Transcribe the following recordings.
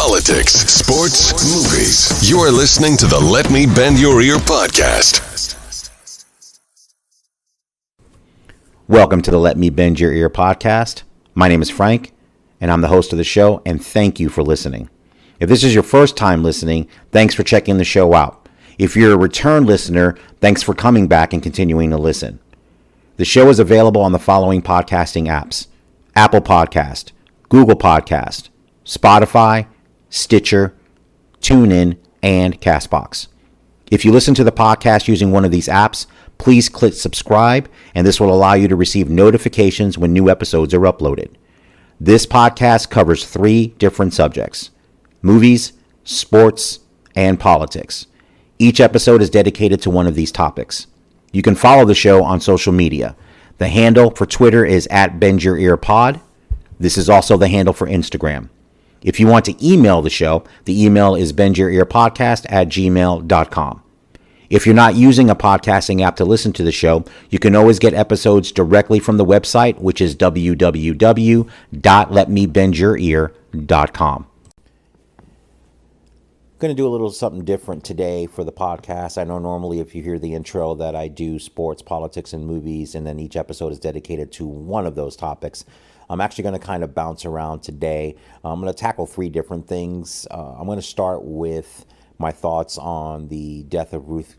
politics, sports, movies. You're listening to the Let Me Bend Your Ear podcast. Welcome to the Let Me Bend Your Ear podcast. My name is Frank, and I'm the host of the show, and thank you for listening. If this is your first time listening, thanks for checking the show out. If you're a return listener, thanks for coming back and continuing to listen. The show is available on the following podcasting apps: Apple Podcast, Google Podcast, Spotify, Stitcher, TuneIn, and CastBox. If you listen to the podcast using one of these apps, please click subscribe, and this will allow you to receive notifications when new episodes are uploaded. This podcast covers 3 different subjects: movies, sports, and politics. Each episode is dedicated to one of these topics. You can follow the show on social media. The handle for Twitter is @BendYourEarPod. This is also the handle for Instagram. If you want to email the show, the email is bendyourearpodcast@gmail.com. If you're not using a podcasting app to listen to the show, you can always get episodes directly from the website, which is www.letmebendYourEar.com. I'm going to do a little something different today for the podcast. I know normally if you hear the intro that I do sports, politics, and movies, and then each episode is dedicated to one of those topics. I'm actually going to kind of bounce around today. I'm going to tackle 3 different things. I'm going to start with my thoughts on the death of Ruth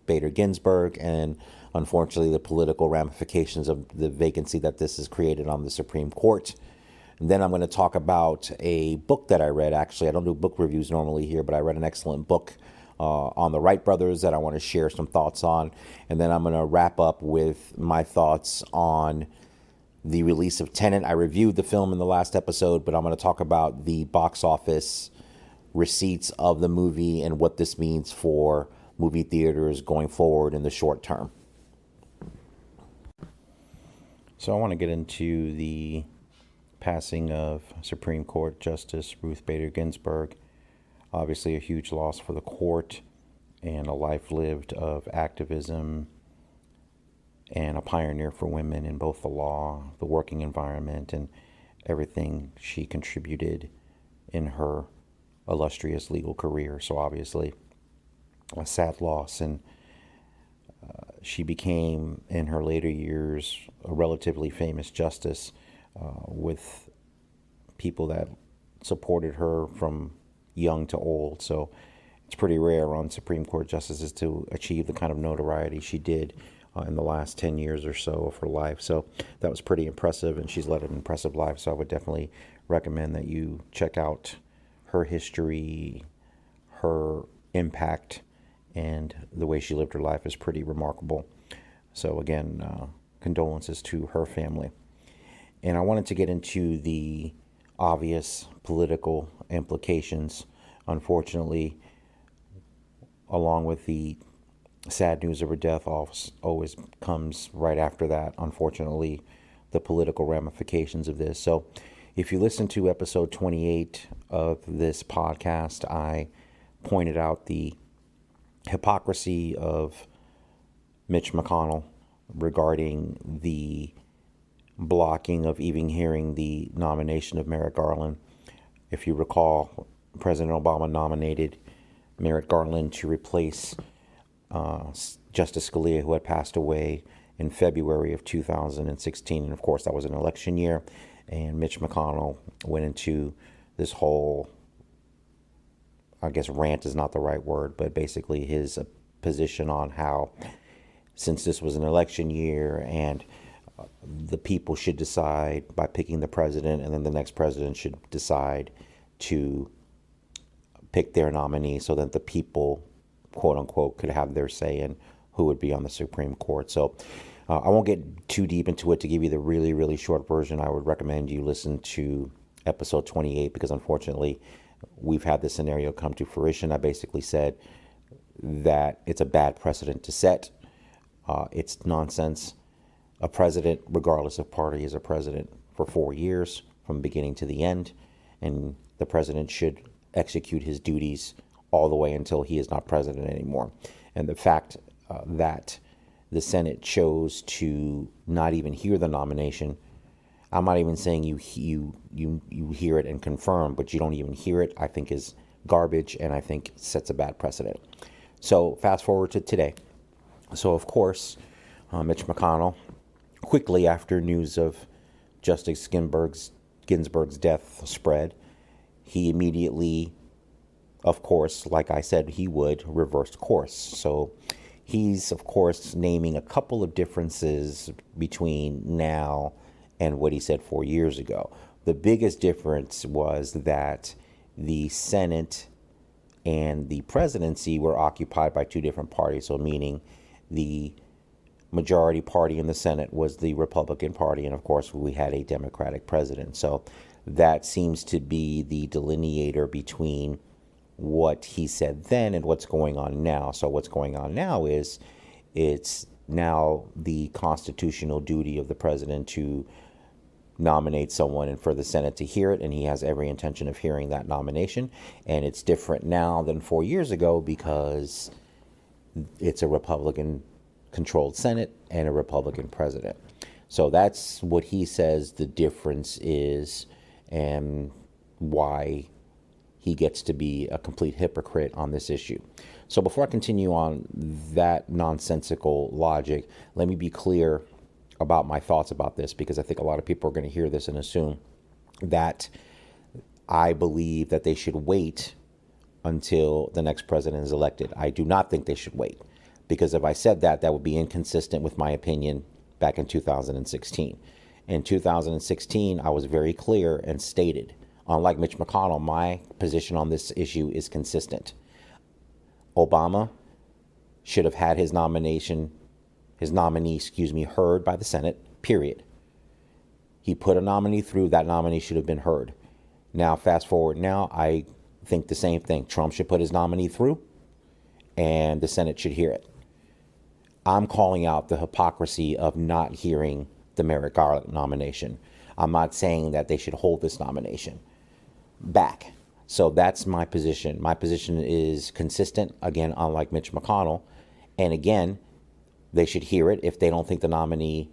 Bader Ginsburg and, unfortunately, the political ramifications of the vacancy that this has created on the Supreme Court. And then I'm going to talk about a book that I read. Actually, I don't do book reviews normally here, but I read an excellent book on the Wright Brothers that I want to share some thoughts on. And then I'm going to wrap up with my thoughts on the release of Tenet. I reviewed the film in the last episode, but I'm going to talk about the box office receipts of the movie and what this means for movie theaters going forward in the short term. So I want to get into the passing of Supreme Court Justice Ruth Bader Ginsburg. Obviously a huge loss for the court and a life lived of activism and a pioneer for women in both the law, the working environment, and everything she contributed in her illustrious legal career. So obviously a sad loss, and she became in her later years a relatively famous justice with people that supported her from young to old. So it's pretty rare on Supreme Court justices to achieve the kind of notoriety she did in the last 10 years or so of her life. So that was pretty impressive, and she's led an impressive life. So I would definitely recommend that you check out her history. Her impact and the way she lived her life is pretty remarkable. So again, condolences to her family. And I wanted to get into the obvious political implications. Unfortunately, along with the sad news of her death always comes right after that, unfortunately, the political ramifications of this. So if you listen to episode 28 of this podcast, I pointed out the hypocrisy of Mitch McConnell regarding the blocking of even hearing the nomination of Merrick Garland. If you recall, President Obama nominated Merrick Garland to replace Justice Scalia, who had passed away in February of 2016. And of course, that was an election year. And Mitch McConnell went into this whole, I guess rant is not the right word, but basically his position on how, since this was an election year and the people should decide by picking the president, and then the next president should decide to pick their nominee so that the people, quote unquote, could have their say in who would be on the Supreme Court. So I won't get too deep into it. To give you the really, really short version, I would recommend you listen to episode 28, because unfortunately we've had this scenario come to fruition. I basically said that it's a bad precedent to set. It's nonsense. A president, regardless of party, is a president for 4 years from beginning to the end, and the president should execute his duties all the way until he is not president anymore. And the fact that the Senate chose to not even hear the nomination, I'm not even saying you hear it and confirm, but you don't even hear it, I think is garbage, and I think sets a bad precedent. So fast forward to today. So of course, Mitch McConnell, quickly after news of Justice Ginsburg's death spread, he immediately, of course, like I said, he would reverse course. So he's, of course, naming a couple of differences between now and what he said 4 years ago. The biggest difference was that the Senate and the presidency were occupied by two different parties. So meaning the majority party in the Senate was the Republican Party, and of course we had a Democratic president. So that seems to be the delineator between what he said then and what's going on now. So what's going on now is it's now the constitutional duty of the president to nominate someone and for the Senate to hear it, and he has every intention of hearing that nomination. And it's different now than 4 years ago because it's a Republican controlled Senate and a Republican president. So that's what he says the difference is, and why he gets to be a complete hypocrite on this issue. So before I continue on that nonsensical logic, let me be clear about my thoughts about this, because I think a lot of people are going to hear this and assume that I believe that they should wait until the next president is elected. I do not think they should wait, because if I said that, that would be inconsistent with my opinion back in 2016. In 2016, I was very clear and stated, unlike Mitch McConnell, my position on this issue is consistent. Obama should have had his nominee, heard by the Senate, period. He put a nominee through, that nominee should have been heard. Now, fast forward now, I think the same thing. Trump should put his nominee through, and the Senate should hear it. I'm calling out the hypocrisy of not hearing the Merrick Garland nomination. I'm not saying that they should hold this nomination back. So that's my position. My position is consistent, again, unlike Mitch McConnell. And again, they should hear it. If they don't think the nominee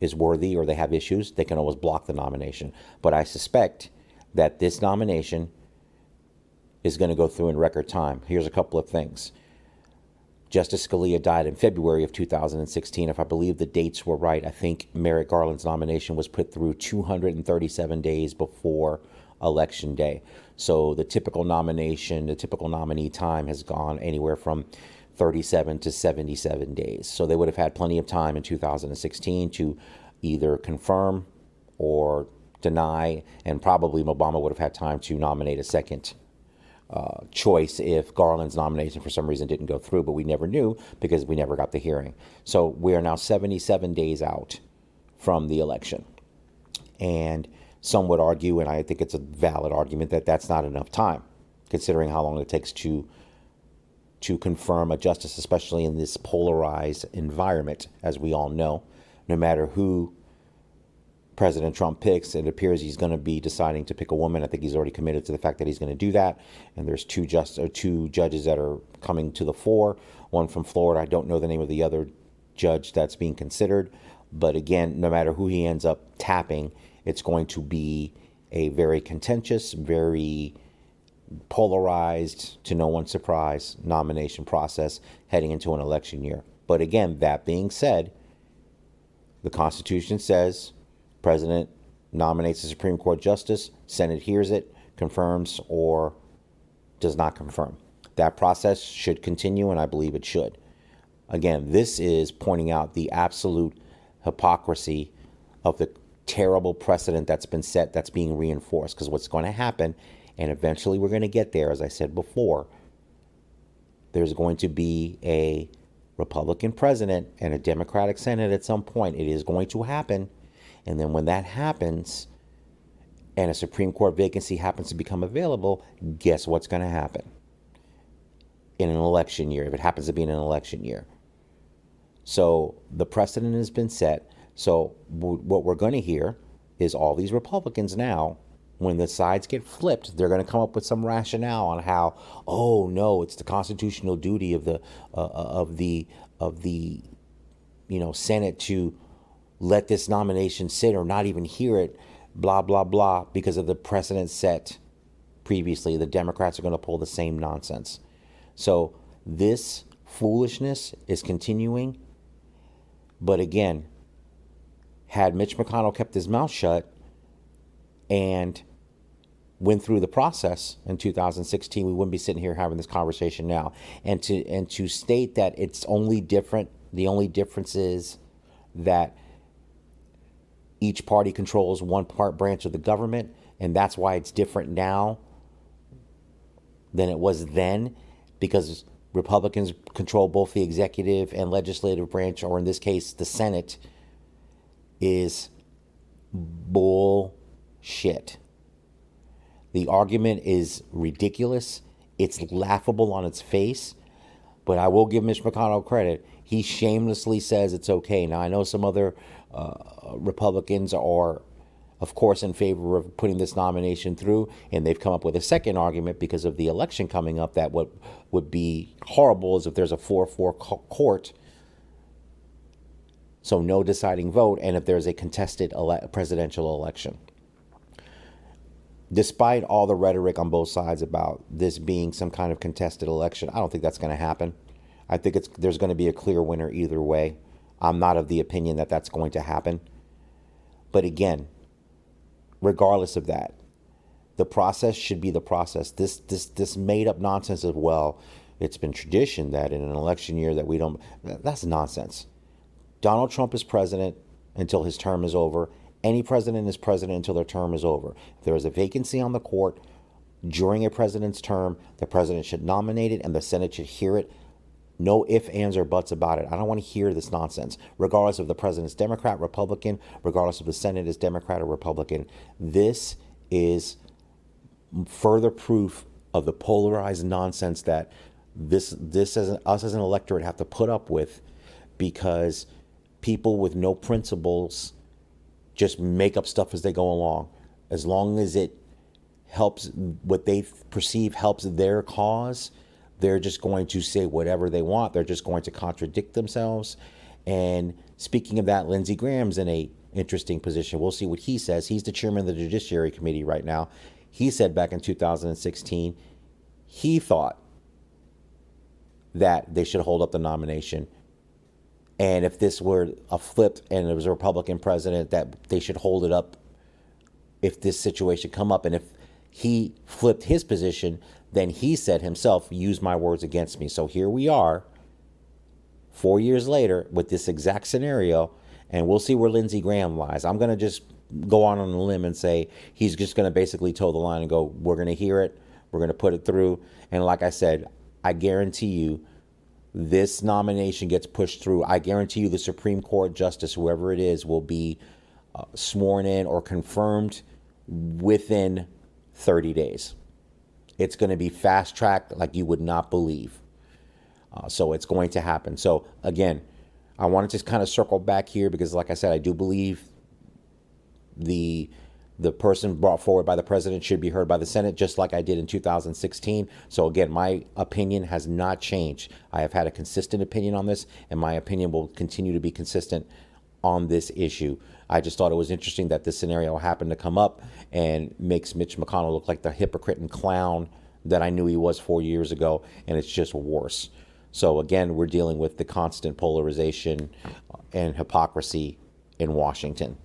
is worthy or they have issues, they can always block the nomination. But I suspect that this nomination is going to go through in record time. Here's a couple of things. Justice Scalia died in February of 2016. If I believe the dates were right, I think Merrick Garland's nomination was put through 237 days before Election Day. So the typical nominee time has gone anywhere from 37 to 77 days. So they would have had plenty of time in 2016 to either confirm or deny, and probably Obama would have had time to nominate a second choice if Garland's nomination for some reason didn't go through, but we never knew because we never got the hearing. So we are now 77 days out from the election. And some would argue, and I think it's a valid argument, that that's not enough time, considering how long it takes to confirm a justice, especially in this polarized environment, as we all know. No matter who President Trump picks, it appears he's going to be deciding to pick a woman. I think he's already committed to the fact that he's going to do that. And there's two judges that are coming to the fore, one from Florida. I don't know the name of the other judge that's being considered. But again, no matter who he ends up tapping, it's going to be a very contentious, very polarized, to no one's surprise, nomination process heading into an election year. But again, that being said, the Constitution says President nominates a Supreme Court justice, Senate hears it, confirms or does not confirm. That process should continue, and I believe it should. Again, this is pointing out the absolute hypocrisy of the terrible precedent that's been set, that's being reinforced. Because what's going to happen, and eventually we're going to get there, as I said before, there's going to be a Republican president and a Democratic Senate at some point. It is going to happen. And then when that happens and a Supreme Court vacancy happens to become available, guess what's going to happen in an election year, if it happens to be in an election year. So the precedent has been set. So what we're going to hear is all these Republicans now, when the sides get flipped, they're going to come up with some rationale on how, oh no, it's the constitutional duty of the Senate to let this nomination sit or not even hear it, blah, blah, blah, because of the precedent set previously. The Democrats are going to pull the same nonsense. So this foolishness is continuing. But again, had Mitch McConnell kept his mouth shut and went through the process in 2016, we wouldn't be sitting here having this conversation now. And to state that it's only different, the only difference is that each party controls one branch of the government, and that's why it's different now than it was then, because Republicans control both the executive and legislative branch, or in this case, the Senate, is bullshit. The argument is ridiculous. It's laughable on its face. But I will give Mitch McConnell credit. He shamelessly says it's okay. Now, I know some other Republicans are, of course, in favor of putting this nomination through, and they've come up with a second argument because of the election coming up that what would be horrible is if there's a 4-4 court, so no deciding vote, and if there's a contested presidential election. Despite all the rhetoric on both sides about this being some kind of contested election, I don't think that's going to happen. I think there's going to be a clear winner either way. I'm not of the opinion that that's going to happen. But again, regardless of that, the process should be the process. This made up nonsense as well. It's been tradition that in an election year that we don't, that's nonsense. Donald Trump is president until his term is over. Any president is president until their term is over. If there is a vacancy on the court during a president's term, the president should nominate it and the Senate should hear it. No ifs, ands, or buts about it. I don't want to hear this nonsense. Regardless of the president's Democrat, Republican, regardless of the Senate is Democrat or Republican, this is further proof of the polarized nonsense that us as an electorate have to put up with, because people with no principles just make up stuff as they go along. As long as it helps what they perceive helps their cause, they're just going to say whatever they want. They're just going to contradict themselves. And speaking of that, Lindsey Graham's in a interesting position. We'll see what he says. He's the chairman of the Judiciary Committee right now. He said back in 2016, he thought that they should hold up the nomination. And if this were a flipped and it was a Republican president, that they should hold it up if this situation come up. And if he flipped his position, then he said himself, use my words against me. So here we are 4 years later with this exact scenario, and we'll see where Lindsey Graham lies. I'm going to just go on a limb and say he's just going to basically toe the line and go, we're going to hear it, we're going to put it through. And like I said, I guarantee you this nomination gets pushed through. I guarantee you the Supreme Court justice, whoever it is, will be sworn in or confirmed within 30 days. It's going to be fast-tracked like you would not believe. So it's going to happen. So again, I wanted to kind of circle back here because, like I said, I do believe the person brought forward by the president should be heard by the Senate, just like I did in 2016. So again, my opinion has not changed. I have had a consistent opinion on this, and my opinion will continue to be consistent on this issue. I just thought it was interesting that this scenario happened to come up and makes Mitch McConnell look like the hypocrite and clown that I knew he was 4 years ago, and it's just worse. So again, we're dealing with the constant polarization and hypocrisy in Washington.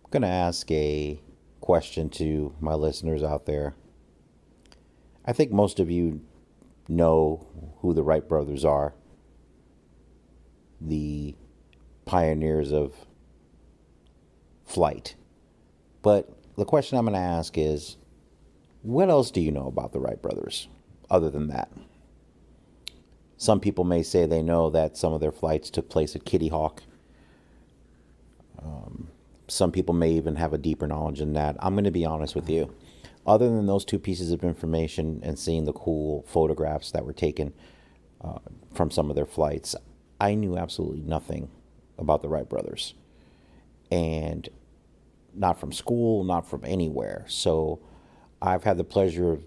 I'm going to ask a question to my listeners out there. I think most of you know who the Wright Brothers are, the pioneers of flight. But the question I'm going to ask is, what else do you know about the Wright Brothers other than that? Some people may say they know that some of their flights took place at Kitty Hawk. Some people may even have a deeper knowledge than that. I'm going to be honest with you. Other than those two pieces of information and seeing the cool photographs that were taken from some of their flights, I knew absolutely nothing about the Wright Brothers. And not from school, not from anywhere. So I've had the pleasure of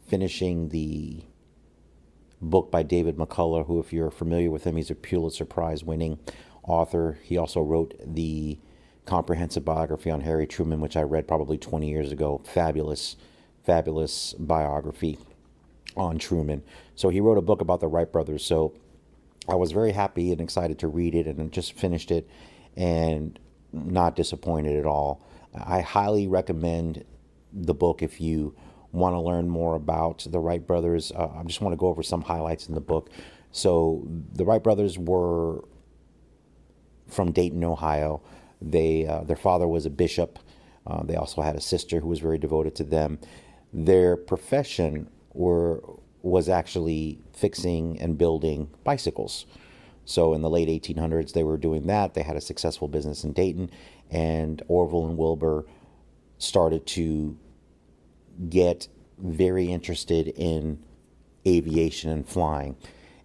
finishing the book by David McColliugh, who, if you're familiar with him, he's a Pulitzer Prize winning author. He also wrote the comprehensive biography on Harry Truman, which I read probably 20 years ago. Fabulous, fabulous biography on Truman. So he wrote a book about the Wright brothers. So I was very happy and excited to read it, and just finished it and not disappointed at all. I highly recommend the book if you want to learn more about the Wright brothers. I just want to go over some highlights in the book. So the Wright brothers were from Dayton, Ohio. Their father was a bishop. They also had a sister who was very devoted to them. Their profession was actually fixing and building bicycles. So in the late 1800s, they were doing that. They had a successful business in Dayton, and Orville and Wilbur started to get very interested in aviation and flying.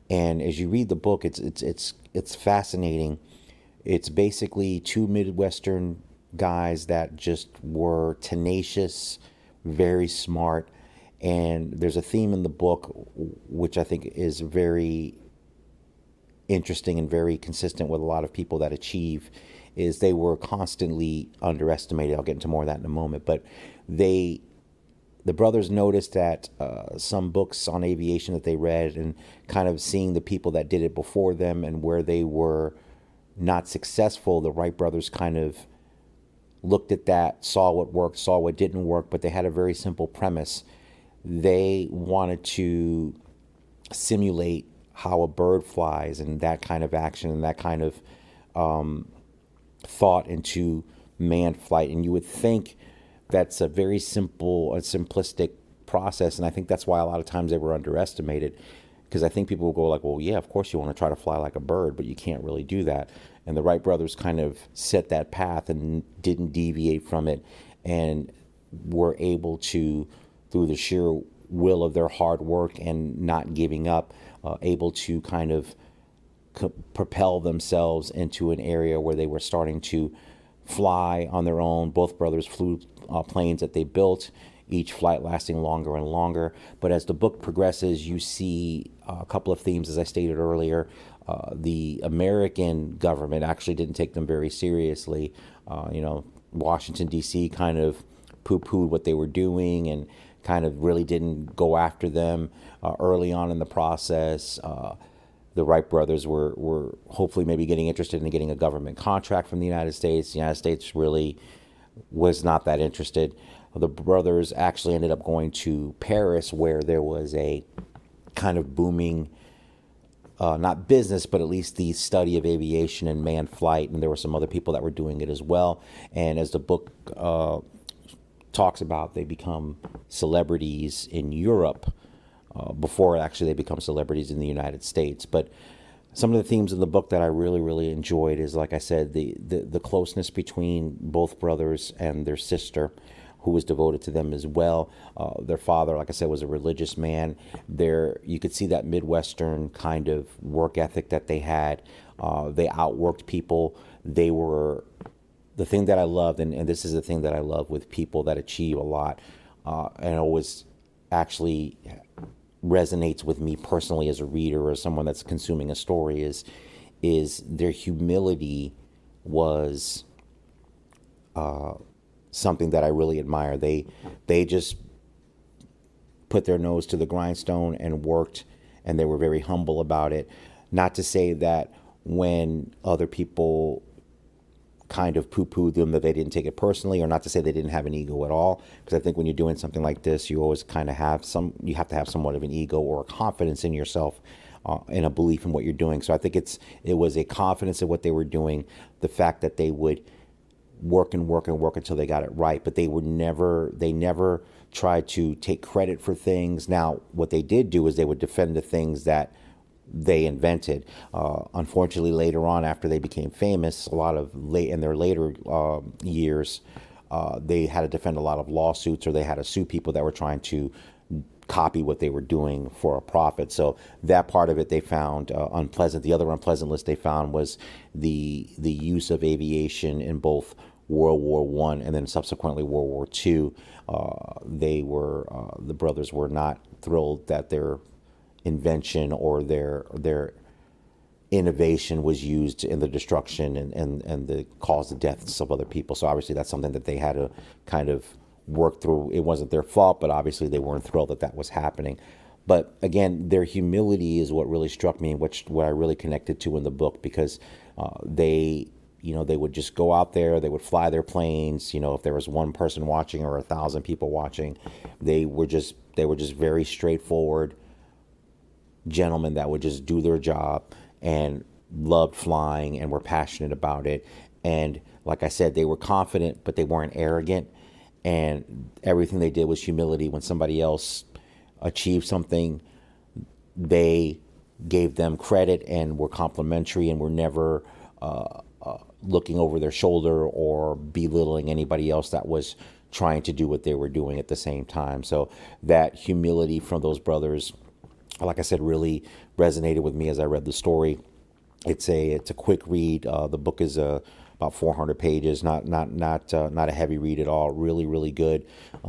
And as you read the book, it's fascinating. It's basically two Midwestern guys that just were tenacious, very smart. And there's a theme in the book which I think is very interesting and very consistent with a lot of people that achieve, is they were constantly underestimated. I'll get into more of that in a moment. But the brothers noticed that some books on aviation that they read, and kind of seeing the people that did it before them and where they were not successful, the Wright brothers kind of looked at that, saw what worked, saw what didn't work, but they had a very simple premise. They wanted to simulate how a bird flies, and that kind of action and that kind of thought into manned flight. And you would think that's a very simple and simplistic process, and I think that's why a lot of times they were underestimated, because I think people will go like, well, yeah, of course you want to try to fly like a bird, but you can't really do that. And the Wright brothers kind of set that path and didn't deviate from it, and were able to, through the sheer will of their hard work and not giving up, able to kind of propel themselves into an area where they were starting to fly on their own. Both brothers flew planes that they built, each flight lasting longer and longer. But as the book progresses, you see a couple of themes, as I stated earlier. The American government actually didn't take them very seriously. Washington, D.C. kind of poo-pooed what they were doing and kind of really didn't go after them early on in the process. The Wright brothers were hopefully maybe getting interested in getting a government contract from the United States. The United States really was not that interested. The brothers actually ended up going to Paris, where there was a kind of booming, not business, but at least the study of aviation and manned flight. And there were some other people that were doing it as well. And as the book talks about, they become celebrities in Europe before actually they become celebrities in the United States. But some of the themes in the book that I really, really enjoyed is, like I said, the closeness between both brothers and their sister, who was devoted to them as well. Their father, like I said, was a religious man. You could see that Midwestern kind of work ethic that they had. They outworked people. They were, the thing that I loved, and this is the thing that I love with people that achieve a lot, and always actually resonates with me personally as a reader or someone that's consuming a story, is their humility was something that I really admire. They just put their nose to the grindstone and worked, and they were very humble about it. Not to say that when other people kind of poo-pooed them that they didn't take it personally, or not to say they didn't have an ego at all, because I think when you're doing something like this, you always kind of you have to have somewhat of an ego or a confidence in yourself, and a belief in what you're doing. So I think it was a confidence in what they were doing, the fact that they would work and work and work until they got it right, but they never tried to take credit for things. Now, what they did do is they would defend the things that they invented. Unfortunately, later on, after they became famous, in their later years, they had to defend a lot of lawsuits, or they had to sue people that were trying to copy what they were doing for a profit. So that part of it they found unpleasant. The other unpleasant list they found was the use of aviation in both World War I and then subsequently World War II. The brothers were not weren't thrilled that their invention or their innovation was used in the destruction and the cause the deaths of other people. So obviously that's something that they had to kind of work through. It wasn't their fault, but obviously they weren't thrilled that that was happening. But again, their humility is what really struck me, and what I really connected to in the book, because they would just go out there, they would fly their planes. If there was one person watching or 1,000 people watching, they were just very straightforward gentlemen that would just do their job and loved flying and were passionate about it. And like I said, they were confident, but they weren't arrogant. And everything they did was humility. When somebody else achieved something, they gave them credit and were complimentary and were never looking over their shoulder or belittling anybody else that was trying to do what they were doing at the same time. So that humility from those brothers, like I said, really resonated with me as I read the story. It's a quick read. The book is about 400 pages, not a heavy read at all. Really, really good.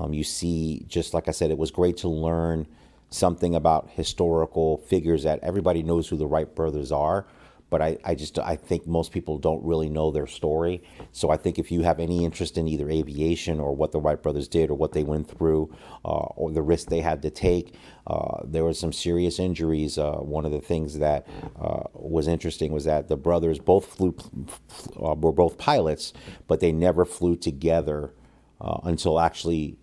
You see, just like I said, it was great to learn something about historical figures that everybody knows who the Wright brothers are. But I think most people don't really know their story. So I think if you have any interest in either aviation or what the Wright brothers did or what they went through or the risk they had to take, there were some serious injuries. One of the things that was interesting was that the brothers both were both pilots, but they never flew together until actually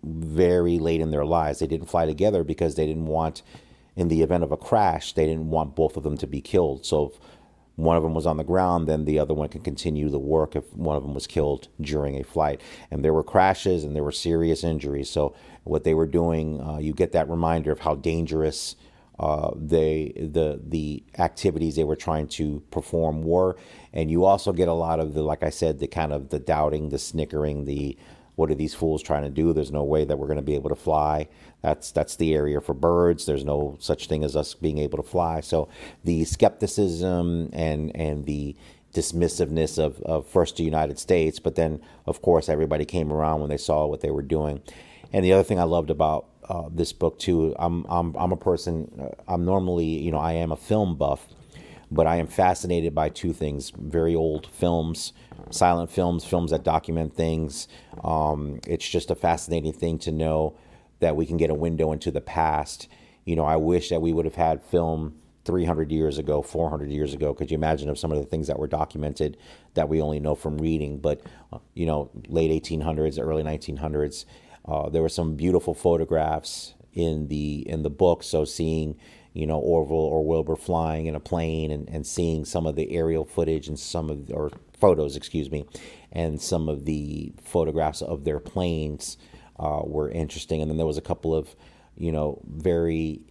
very late in their lives. They didn't fly together because they didn't want, in the event of a crash, they didn't want both of them to be killed. So if one of them was on the ground, then the other one can continue the work if one of them was killed during a flight. And there were crashes and there were serious injuries. So what they were doing, you get that reminder of how dangerous the activities they were trying to perform were. And you also get a lot of like I said, the kind of the doubting, the snickering, what are these fools trying to do? There's no way that we're going to be able to fly. That's the area for birds. There's no such thing as us being able to fly. So the skepticism and the dismissiveness of first the United States, but then of course everybody came around when they saw what they were doing. And the other thing I loved about this book too, I'm a person. I'm normally, I am a film buff, but I am fascinated by two things: very old films, silent films, films that document things. It's just a fascinating thing to know that we can get a window into the past. I wish that we would have had film 300 years ago, 400 years ago. Could you imagine of some of the things that were documented that we only know from reading? But, late 1800s, early 1900s, there were some beautiful photographs in the book. So seeing, Orville or Wilbur flying in a plane and seeing some of the aerial footage and photos, and some of the photographs of their planes were interesting. And then there was a couple of, very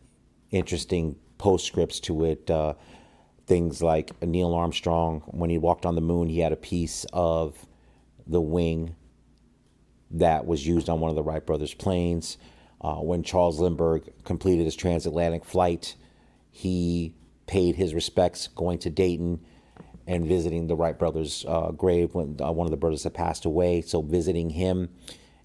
interesting postscripts to it. Things like Neil Armstrong, when he walked on the moon, he had a piece of the wing that was used on one of the Wright brothers' planes. When Charles Lindbergh completed his transatlantic flight, he paid his respects going to Dayton and visiting the Wright brothers' grave when one of the brothers had passed away. So visiting him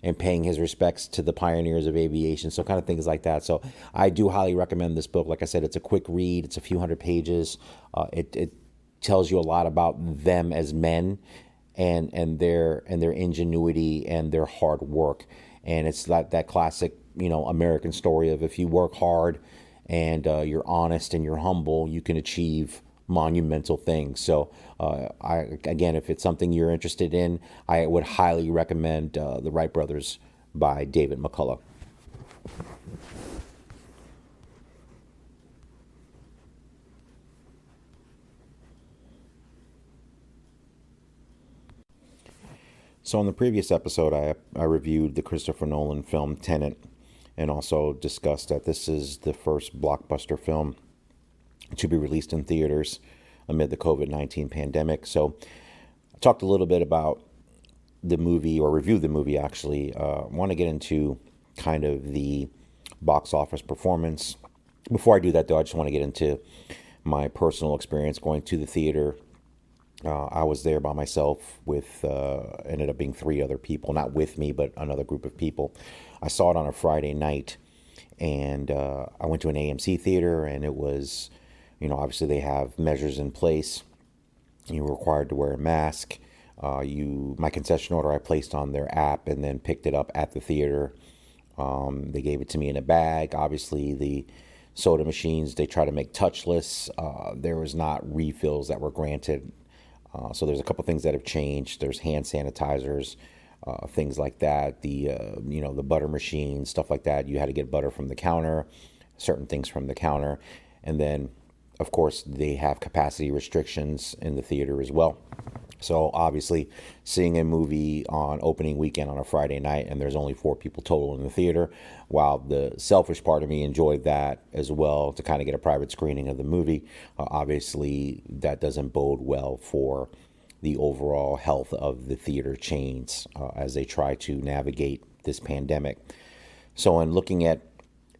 and paying his respects to the pioneers of aviation. So kind of things like that. So I do highly recommend this book. Like I said, it's a quick read. It's a few hundred pages. It tells you a lot about them as men and their ingenuity and their hard work. And it's like that classic, American story of if you work hard and you're honest and you're humble, you can achieve monumental things. So again, if it's something you're interested in, I would highly recommend The Wright Brothers by David McColliugh. So in the previous episode, I reviewed the Christopher Nolan film Tenet, and also discussed that this is the first blockbuster film to be released in theaters amid the COVID-19 pandemic. So I talked a little bit about the movie, or reviewed the movie actually. I want to get into kind of the box office performance. Before I do that though, I just want to get into my personal experience going to the theater. I was there by myself with, ended up being 3 other people, not with me, but another group of people. I saw it on a Friday night, And I went to an AMC theater, and it was, obviously they have measures in place. You were required to wear a mask. My concession order I placed on their app and then picked it up at the theater. They gave it to me in a bag. Obviously, the soda machines, they try to make touchless. There was not refills that were granted. So there's a couple things that have changed. There's hand sanitizers, things like that. The butter machine, stuff like that. You had to get butter from the counter, certain things from the counter. And then, of course, they have capacity restrictions in the theater as well. So obviously, seeing a movie on opening weekend on a Friday night and there's only 4 people total in the theater, while the selfish part of me enjoyed that as well to kind of get a private screening of the movie, obviously that doesn't bode well for the overall health of the theater chains as they try to navigate this pandemic. So in looking at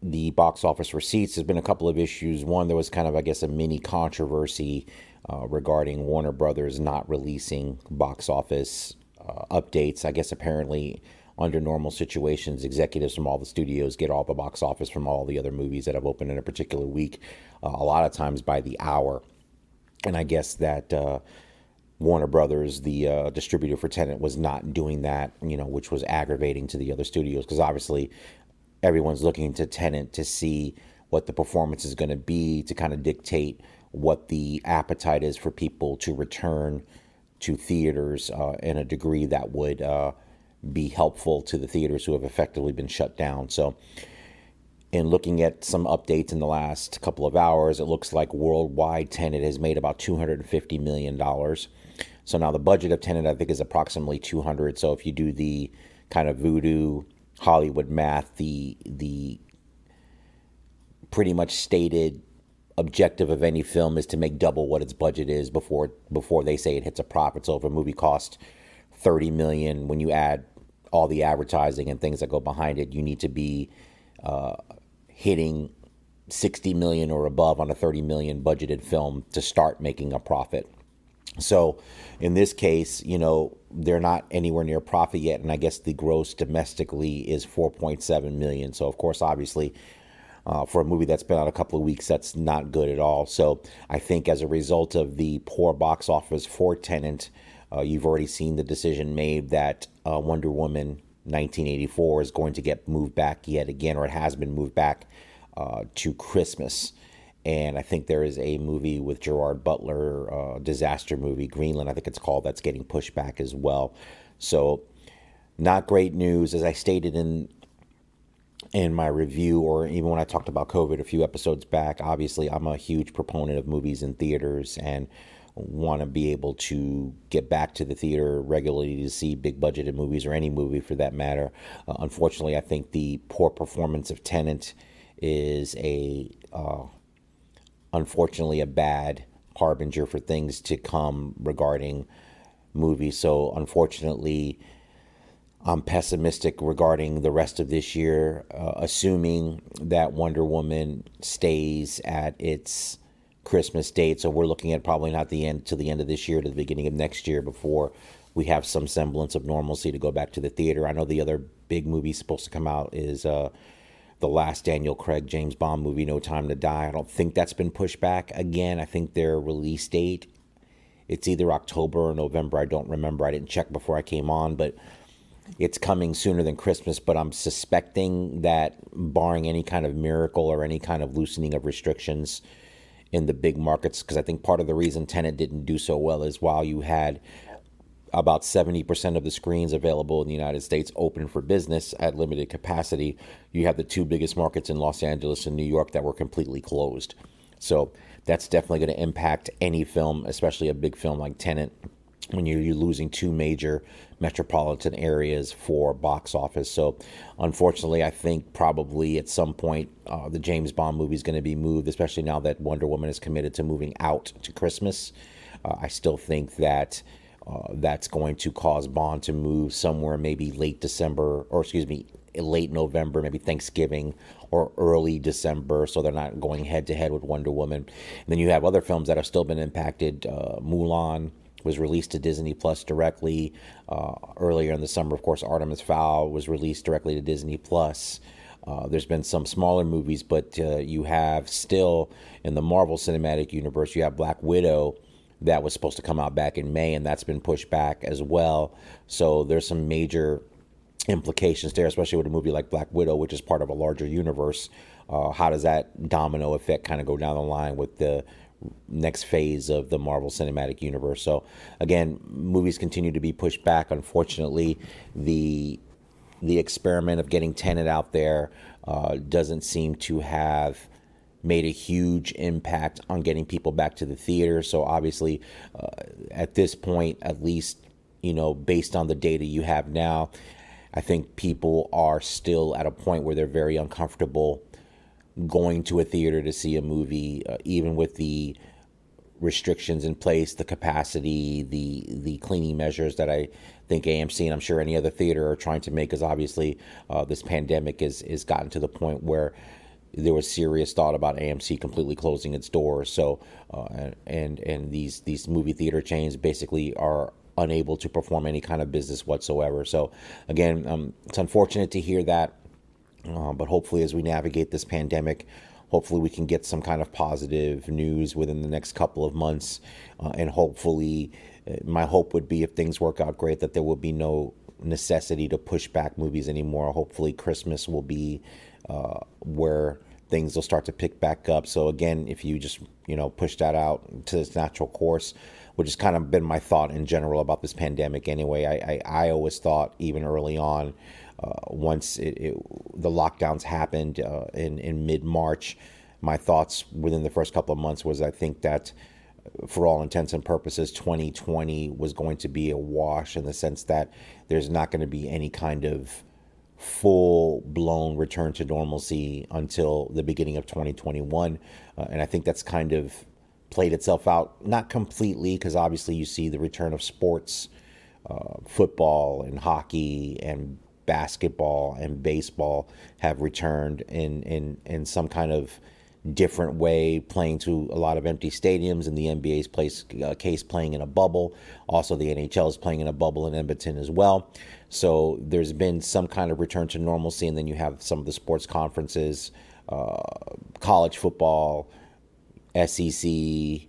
the box office receipts, there's been a couple of issues. One, there was kind of, I guess, a mini controversy regarding Warner Brothers not releasing box office updates. I guess apparently under normal situations, executives from all the studios get all the box office from all the other movies that have opened in a particular week, a lot of times by the hour. And I guess that Warner Brothers, the distributor for Tenet, was not doing that, which was aggravating to the other studios, because obviously everyone's looking to Tenet to see what the performance is going to be, to kind of dictate what the appetite is for people to return to theaters in a degree that would be helpful to the theaters who have effectively been shut down. So in looking at some updates in the last couple of hours, it looks like worldwide Tenet has made about $250 million. So now the budget of Tenet, I think, is approximately 200. So if you do the kind of voodoo Hollywood math, the pretty much stated objective of any film is to make double what its budget is before they say it hits a profit. So if a movie costs $30 million, when you add all the advertising and things that go behind it, you need to be hitting $60 million or above on a $30 million budgeted film to start making a profit. So in this case, they're not anywhere near profit yet. And I guess the gross domestically is 4.7 million. So of course, obviously, for a movie that's been out a couple of weeks, that's not good at all. So I think as a result of the poor box office for Tenet, you've already seen the decision made that Wonder Woman 1984 is going to get moved back yet again, or it has been moved back to Christmas. And I think there is a movie with Gerard Butler, disaster movie, Greenland, I think it's called, that's getting pushed back as well. So not great news. As I stated in my review, or even when I talked about COVID a few episodes back, obviously I'm a huge proponent of movies in theaters and want to be able to get back to the theater regularly to see big budgeted movies, or any movie for that matter. Unfortunately, I think the poor performance of Tenet is unfortunately a bad harbinger for things to come regarding movies. So unfortunately, I'm pessimistic regarding the rest of this year, assuming that Wonder Woman stays at its Christmas date. So we're looking at probably not the end of this year to the beginning of next year before we have some semblance of normalcy to go back to the theater. I know the other big movie supposed to come out is the last Daniel Craig James Bond movie, No Time to Die. I don't think that's been pushed back again. I think their release date, it's either October or November. I don't remember. I didn't check before I came on, but it's coming sooner than Christmas. But I'm suspecting that, barring any kind of miracle or any kind of loosening of restrictions in the big markets, because I think part of the reason Tenet didn't do so well is while you had about 70% of the screens available in the United States open for business at limited capacity, you have the two biggest markets in Los Angeles and New York that were completely closed. So that's definitely going to impact any film, especially a big film like Tenet, when you're losing two major metropolitan areas for box office. So unfortunately, I think probably at some point the James Bond movie is going to be moved, especially now that Wonder Woman is committed to moving out to Christmas. I still think that that's going to cause Bond to move somewhere maybe late November, maybe Thanksgiving or early December, so they're not going head to head with Wonder Woman. And then you have other films that have still been impacted. Mulan was released to Disney Plus directly earlier in the summer. Of course, Artemis Fowl was released directly to Disney Plus. There's been some smaller movies, but you have still in the Marvel Cinematic Universe, you have Black Widow that was supposed to come out back in May, and that's been pushed back as well. So there's some major implications there, especially with a movie like Black Widow, which is part of a larger universe. How does that domino effect kind of go down the line with the next phase of the Marvel Cinematic Universe? So again, movies continue to be pushed back. Unfortunately, the experiment of getting Tenet out there doesn't seem to have made a huge impact on getting people back to the theater. So obviously, at this point, at least, based on the data you have now, I think people are still at a point where they're very uncomfortable going to a theater to see a movie, even with the restrictions in place, the capacity, the cleaning measures that I think AMC and I'm sure any other theater are trying to make, because obviously this pandemic is gotten to the point where there was serious thought about AMC completely closing its doors. So and these movie theater chains basically are unable to perform any kind of business whatsoever. So again, it's unfortunate to hear that, but hopefully as we navigate this pandemic, hopefully we can get some kind of positive news within the next couple of months, and hopefully my hope would be, if things work out great, that there will be no necessity to push back movies anymore. Hopefully Christmas will be where things will start to pick back up. So again, if you just push that out to its natural course, which has kind of been my thought in general about this pandemic anyway. I always thought, even early on, once the lockdowns happened in mid-March, my thoughts within the first couple of months was, I think that for all intents and purposes, 2020 was going to be a wash, in the sense that there's not going to be any kind of full-blown return to normalcy until the beginning of 2021. And I think that's kind of played itself out, not completely, because obviously you see the return of sports, football and hockey and basketball and baseball have returned in some kind of different way, playing to a lot of empty stadiums. In the NBA's case, playing in a bubble. Also, the NHL is playing in a bubble in Edmonton as well. So there's been some kind of return to normalcy, and then you have some of the sports conferences, college football, SEC, the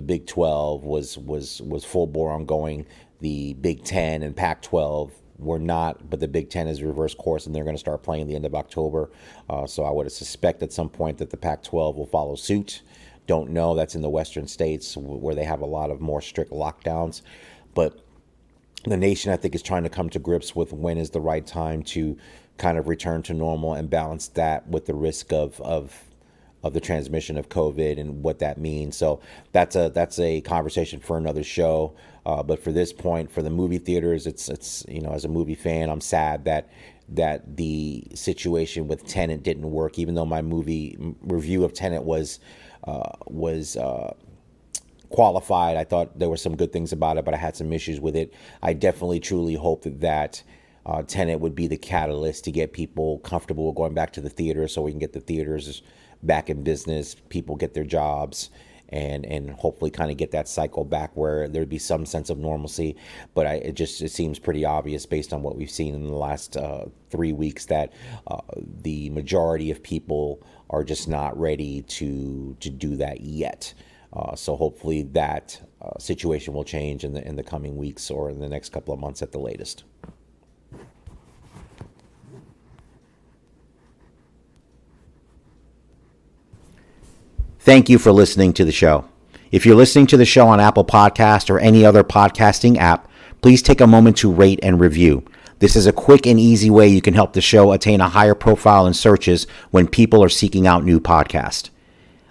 Big 12 was full bore ongoing. The Big 10 and Pac-12 were not, but the Big 10 is reverse course, and they're going to start playing the end of October. So I would suspect at some point that the Pac-12 will follow suit. Don't know. That's in the western states where they have a lot of more strict lockdowns. But the nation, I think, is trying to come to grips with when is the right time to kind of return to normal and balance that with the risk of the transmission of COVID and what that means. So that's a conversation for another show. But for this point, for the movie theaters, it's as a movie fan, I'm sad that the situation with Tenet didn't work. Even though my movie review of Tenet was qualified, I thought there were some good things about it, but I had some issues with it. I definitely, truly hope that Tenet would be the catalyst to get people comfortable with going back to the theater, so we can get the theaters back in business, people get their jobs, and hopefully kind of get that cycle back where there'd be some sense of normalcy. But it seems pretty obvious, based on what we've seen in the last 3 weeks, that the majority of people are just not ready to do that yet. So hopefully that situation will change in the coming weeks, or in the next couple of months at the latest. Thank you for listening to the show. If you're listening to the show on Apple Podcast or any other podcasting app, please take a moment to rate and review. This is a quick and easy way you can help the show attain a higher profile in searches when people are seeking out new podcasts.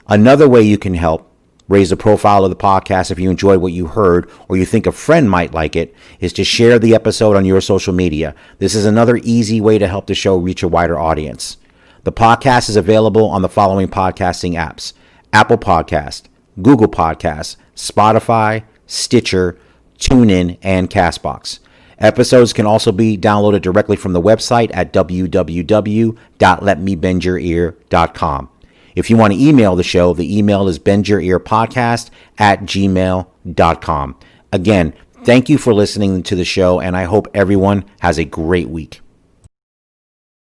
Another way you can help raise the profile of the podcast, if you enjoyed what you heard or you think a friend might like it, is to share the episode on your social media. This is another easy way to help the show reach a wider audience. The podcast is available on the following podcasting apps: Apple Podcast, Google Podcasts, Spotify, Stitcher, TuneIn, and CastBox. Episodes can also be downloaded directly from the website at www.letmebendyourear.com. If you want to email the show, the email is bendyourearpodcast@gmail.com. Again, thank you for listening to the show, and I hope everyone has a great week.